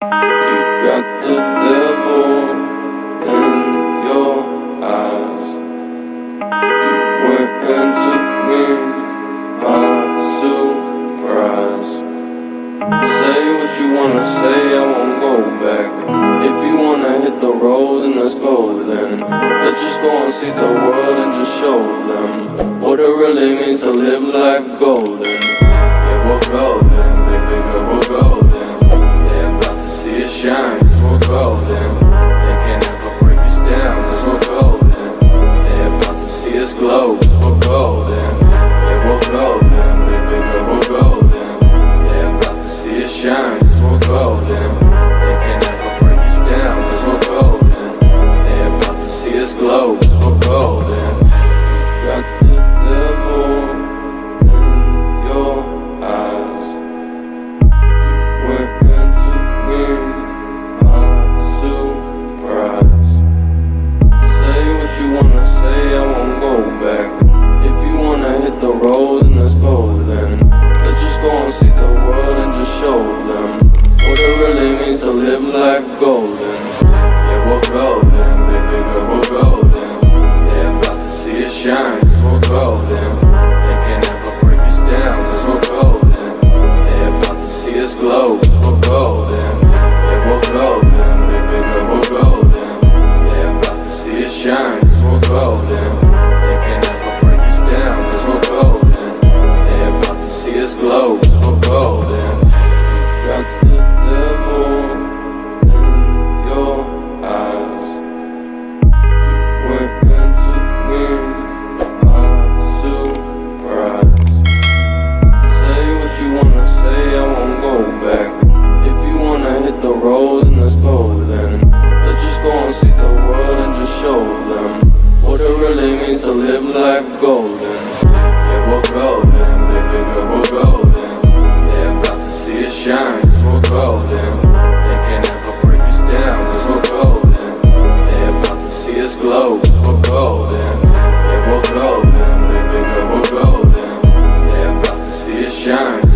You got the devil in your eyes. You went and took me by surprise. Say what you wanna say, I won't go back. If you wanna hit the road, then let's go then. Let's just go and see the world and just show them what it really means to live life golden. Yeah, we're golden, baby girl, we're golden. They're about to see us shine, cause we're golden. They can't ever break us down, cause we're golden. They're about to see us glow, cause we're golden. Yeah, we're golden, baby girl, we're golden. They're about to see us shine, cause we're golden. They can't ever break us down, cause we're golden. They're about to see us glow, cause we're golden. Got the devil in your eyes. You went and took me by surprise. Say what you wanna say, I won't go back. If you wanna hit the road, then let's go then. Let's just go and see the world and just show them what it really means to live life golden. Yeah, we're golden, baby girl, we're golden. They're about to see us shine, cause we're golden. They can't ever break us down, cause we're golden. They're about to see us glow, cause we're golden. Yeah, we're golden, baby girl, we're golden. They're about to see us shine, cause we're golden. They can't ever break us down, cause we're golden. They're about to see us glow, cause we're golden. Got the devil in your eyes. You went and took me by surprise. Say what you wanna say, I won't go back. If you wanna hit the road, then let's go then. Let's just go and see the world and just show them what it really means to live life golden. Yeah, we're golden, baby girl, we're golden. They're about to see us shine, cause we're golden. They can't ever break us down, cause we're golden. They're about to see us glow, cause we're golden. Yeah, we're golden, baby girl, we're golden. They're about to see us shine.